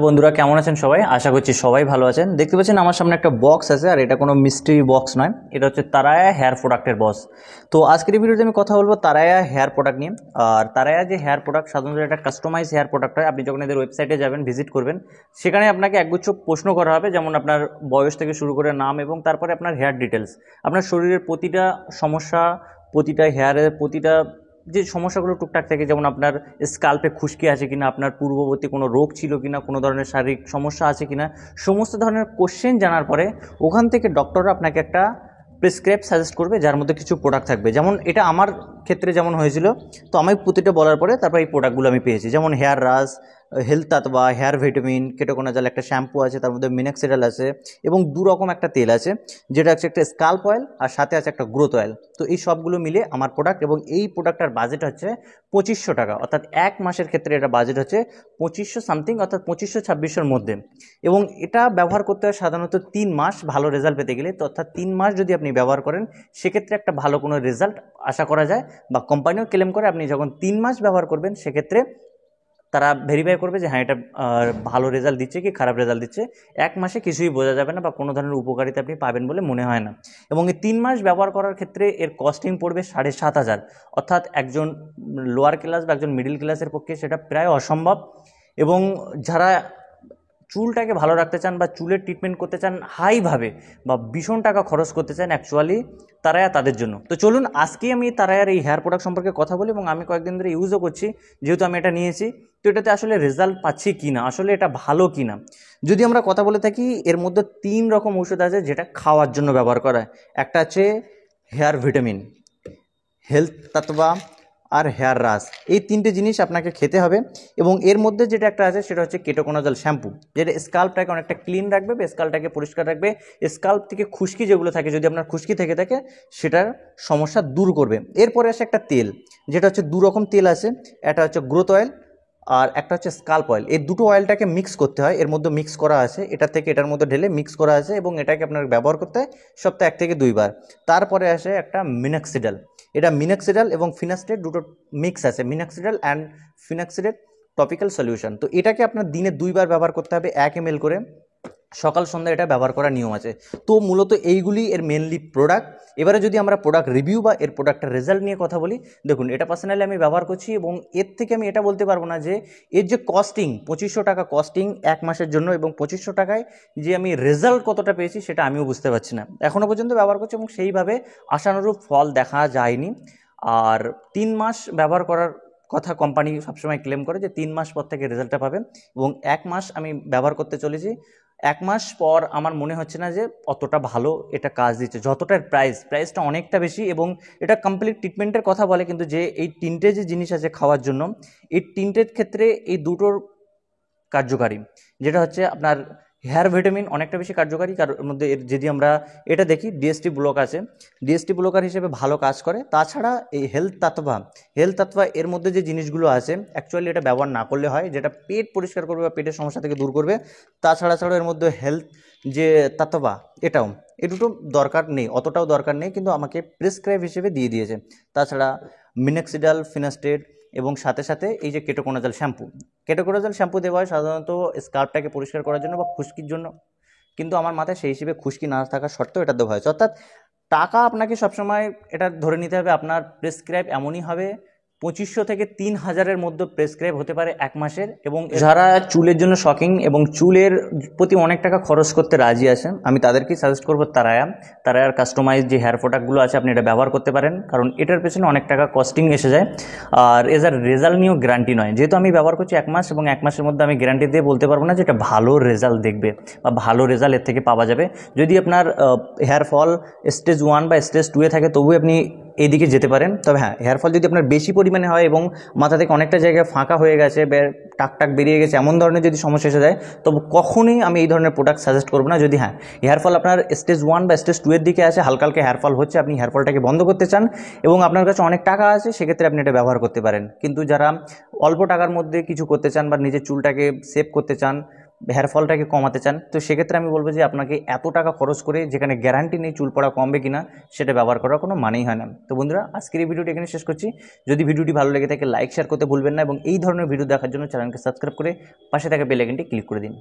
বন্ধুরা কেমন আছেন সবাই? আশা করছি সবাই ভালো আছেন। দেখতে পাচ্ছেন আমার সামনে একটা বক্স আছে, আর এটা কোনো মিস্ট্রি বক্স নয়, এটা হচ্ছে তারায়া হেয়ার প্রোডাক্টের বক্স। তো আজকের এই ভিডিওতে আমি কথা বলবো তারায়া হেয়ার প্রোডাক্ট নিয়ে। আর তারায়া যে হেয়ার প্রোডাক্ট সাধারণত একটা কাস্টমাইজ হেয়ার প্রোডাক্ট হয়। আপনি যখন এদের ওয়েবসাইটে যাবেন, ভিজিট করবেন, সেখানে আপনাকে একগুচ্ছ প্রশ্ন করা হবে, যেমন আপনার বয়স থেকে শুরু করে নাম, এবং তারপরে আপনার হেয়ার ডিটেলস, আপনার শরীরের প্রতিটা সমস্যা, প্রতিটা হেয়ারের প্রতিটা যে সমস্যাগুলো টুকটাক থাকে, যেমন আপনার স্কাল্পে খুশকি আছে কিনা, আপনার পূর্ববর্তী কোনো রোগ ছিল কিনা, কোনো ধরনের শারীরিক সমস্যা আছে কিনা, সমস্ত ধরনের কোশ্চেন জানার পরে ওখান থেকে ডক্টররা আপনাকে একটা প্রেসক্রাইব সাজেস্ট করবে, যার মধ্যে কিছু প্রোডাক্ট থাকবে। যেমন এটা আমার ক্ষেত্রে যেমন হয়েছিল, তো আমি প্রতিটা বলার পরে তারপর এই প্রোডাক্টগুলো আমি পেয়েছি। যেমন হেয়ার রাস, হেলথ তাতবা, হেয়ার ভিটামিন, কেটোকোনাজাল, একটা শ্যাম্পু আছে, তার মধ্যে মিনাক্সিডাল আছে, এবং দু রকম একটা তেল আছে, যেটা হচ্ছে একটা স্কাল্প অয়েল আর সাথে আছে একটা গ্রোথ অয়েল। তো এই সবগুলো মিলে আমার প্রোডাক্ট, এবং এই প্রোডাক্টটার বাজেট হচ্ছে 2500 টাকা, অর্থাৎ এক মাসের ক্ষেত্রে এটা বাজেট হচ্ছে 2500 সামথিং, অর্থাৎ 2500-2600-র মধ্যে। এবং এটা ব্যবহার করতে হয় সাধারণত 3 মাস ভালো রেজাল্ট পেতে গেলে। তো অর্থাৎ 3 মাস যদি আপনি ব্যবহার করেন, সেক্ষেত্রে একটা ভালো কোনো রেজাল্ট আশা করা যায়, বা কোম্পানিও ক্লেম করে আপনি যখন 3 মাস ব্যবহার করবেন, সেক্ষেত্রে তারা ভেরিফাই করবে যে হ্যাঁ, এটা ভালো রেজাল্ট দিচ্ছে কি খারাপ রেজাল্ট দিচ্ছে। এক মাসে কিছুই বোঝা যাবে না, বা কোনো ধরনের উপকারিতা আপনি পাবেন বলে মনে হয় না। এবং এই 3 মাস ব্যবহার করার ক্ষেত্রে এর কস্টিং পড়বে 7,500, অর্থাৎ একজন লোয়ার ক্লাস বা একজন মিডিল ক্লাসের পক্ষে সেটা প্রায় অসম্ভব। এবং যারা চুলটাকে ভালো রাখতে চান, বা চুলের ট্রিটমেন্ট করতে চান হাইভাবে, বা ভীষণ টাকা খরচ করতে চান, অ্যাকচুয়ালি তারায়া তাদের জন্য। তো চলুন আজকে আমি তারায়ার এই হেয়ার প্রোডাক্ট সম্পর্কে কথা বলি, এবং আমি কয়েকদিন ধরে ইউজও করছি, যেহেতু আমি এটা নিয়েছি। তো এটাতে আসলে রেজাল্ট পাচ্ছি কি না, আসলে এটা ভালো কি না, যদি আমরা কথা বলে থাকি, এর মধ্যে 3 রকম ওষুধ আছে যেটা খাওয়ার জন্য ব্যবহার করা হয়। একটা আছে হেয়ার ভিটামিন, হেলথ তাতবা, আর হেয়ার রাস। এই 3টে জিনিস আপনাকে খেতে হবে। এবং এর মধ্যে যেটা একটা আছে সেটা হচ্ছে কেটোকোনাজল শ্যাম্পু, যেটা স্কাল্পটাকে অনেকটা ক্লিন রাখবে, বা স্কাল্পটাকে পরিষ্কার রাখবে। স্কাল্প থেকে খুশকি যেগুলো থাকে, যদি আপনার খুশকি থেকে থাকে, সেটার সমস্যা দূর করবে। এরপরে আসে একটা তেল, যেটা হচ্ছে 2 রকম তেল আছে, একটা হচ্ছে গ্রোথ অয়েল, আর একটা হচ্ছে স্কাল্প অয়েল। এই দুটো অয়েলটাকে মিক্স করতে হয়, এর মধ্যে মিক্স করা আছে, এটা থেকে এটার মধ্যে ঢেলে মিক্স করা আছে, এবং এটাকে আপনার ব্যবহার করতে হয় সপ্তাহে 1 থেকে 2 বার। তারপরে আসে একটা মিনাক্সিডাল, এটা মিনাক্সিডাল এবং ফিনাস্টেট দুটো মিক্স আছে, মিনাক্সিডাল অ্যান্ড ফিনাক্সিডেট টপিক্যাল সলিউশন। তো এটাকে আপনার দিনে 2 বার ব্যবহার করতে হবে, 1 ml করে, সকাল সন্ধ্যা এটা ব্যবহার করার নিয়ম আছে। তো মূলত এইগুলি এর মেনলি প্রোডাক্ট। এবারে যদি আমরা প্রোডাক্ট রিভিউ বা এর প্রোডাক্টের রেজাল্ট নিয়ে কথা বলি, দেখুন এটা পার্সোনালি আমি ব্যবহার করছি, এবং এর থেকে আমি এটা বলতে পারবো না যে এর যে কস্টিং 2500 টাকা কস্টিং 1 মাসের জন্য, এবং 2500 টাকায় যে আমি রেজাল্ট কতটা পেয়েছি সেটা আমিও বুঝতে পারছি না। এখনও পর্যন্ত ব্যবহার করছি, এবং সেইভাবে আশানুরূপ ফল দেখা যায়নি। আর 3 মাস ব্যবহার করার কথা কোম্পানি সবসময় ক্লেম করে, যে 3 মাস পর থেকে রেজাল্টটা পাবেন। এবং 1 মাস আমি ব্যবহার করতে চলেছি, 1 মাস পর আমার মনে হচ্ছে না যে অতটা ভালো এটা কাজ দিচ্ছে, যতটার প্রাইসটা অনেকটা বেশি। এবং এটা কমপ্লিট ট্রিটমেন্টের কথা বলে, কিন্তু যে এই 3টে যে জিনিস আছে খাওয়ার জন্য, এই 3টের ক্ষেত্রে এই দুটোর কার্যকারী, যেটা হচ্ছে আপনার হেয়ার ভিটামিন অনেকটা বেশি কার্যকারী, কারণ এর মধ্যে যদি আমরা এটা দেখি, ডিএসটি ব্লক আছে, ডিএসটি ব্লকার হিসেবে ভালো কাজ করে। তাছাড়া এই হেলথ তাত্ত্বা এর মধ্যে যে জিনিসগুলো আছে, অ্যাকচুয়ালি এটা ব্যবহার না করলে হয়, যেটা পেট পরিষ্কার করবে বা পেটের সমস্যা থেকে দূর করবে। তাছাড়া এর মধ্যে হেলথ যে তাত্ত্বা, এটাও, এই দুটো দরকার নেই, অতটাও দরকার নেই, কিন্তু আমাকে প্রেসক্রাইব হিসেবে দিয়ে দিয়েছে। তাছাড়া মিনাক্সিডাল, ফিনাস্টেট, এবং সাথে এই যে কেটোকোনাজল শ্যাম্পু দেওয়া হয় সাধারণত স্কাল্পটাকে পরিষ্কার করার জন্য বা খুশকির জন্য, কিন্তু আমার মাথায় সেই হিসেবে খুশকি না থাকা সত্ত্বেও এটা দেওয়া হয়েছে। অর্থাৎ টাকা আপনাকে সবসময় এটা ধরে নিতে হবে, আপনার প্রেসক্রাইব এমনই হবে 2500 থেকে 3000-এর মধ্যে প্রেসক্রাইব হতে পারে 1 মাসের। এবং যারা চুলের জন্য শকিং এবং চুলের প্রতি অনেক টাকা খরচ করতে রাজি আছেন, আমি তাদেরকেই সাজেস্ট করবো তারায়ার কাস্টমাইজ যে হেয়ার প্রোডাক্টগুলো আছে, আপনি এটা ব্যবহার করতে পারেন, কারণ এটার পেছনে অনেক টাকা কস্টিং এসে যায়। আর এজার রেজাল্ট নিয়েও গ্যারান্টি নয়, যেহেতু আমি ব্যবহার করছি 1 মাস, এবং 1 মাসের মধ্যে আমি গ্যারান্টি দিয়ে বলতে পারবো না যে এটা ভালো রেজাল্ট দেখবে বা ভালো রেজাল্ট এর থেকে পাওয়া যাবে। যদি আপনার হেয়ার ফল স্টেজ 1 বা স্টেজ 2-এ থাকে, তবুও আপনি এইদিকে যেতে পারেন। তবে হ্যাঁ, হেয়ার ফল যদি আপনার বেশি পরিমাণে হয়, এবং মাথা থেকে অনেকটা জায়গায় ফাঁকা হয়ে গেছে, টাক বেরিয়ে গেছে, এমন ধরনের যদি সমস্যা এসে যায়, তবে কখনোই আমি এই ধরনের প্রোডাক্ট সাজেস্ট করবো না। যদি হ্যাঁ, হেয়ার ফল আপনার স্টেজ 1 বা স্টেজ 2-এর দিকে আছে, হালকা হালকা হেয়ার ফল হচ্ছে, আপনি হেয়ার ফলটাকে বন্ধ করতে চান, এবং আপনার কাছে অনেক টাকা আছে, সেক্ষেত্রে আপনি এটা ব্যবহার করতে পারেন। কিন্তু যারা অল্প টাকার মধ্যে কিছু করতে চান, বা নিজের চুলটাকে সেভ করতে চান, হেয়ার ফলটাকে কমাতে চান, তো সেক্ষেত্রে আমি বলবো যে আপনাকে এত টাকা খরচ করে যেখানে গ্যারান্টি নেই চুল পড়া কমবে কিনা সেটা ব্যবহার করার কোনো মানেই হয় না। তো বন্ধুরা, আজকের এই ভিডিওটি এখানে শেষ করছি। যদি ভিডিওটি ভালো লেগে থাকে লাইক শেয়ার করতে ভুলবেন না এবং এই ধরনের ভিডিও দেখার জন্য চ্যানেলকে সাবস্ক্রাইব করে পাশে থাকা বেল আইকনটি ক্লিক করে দিন।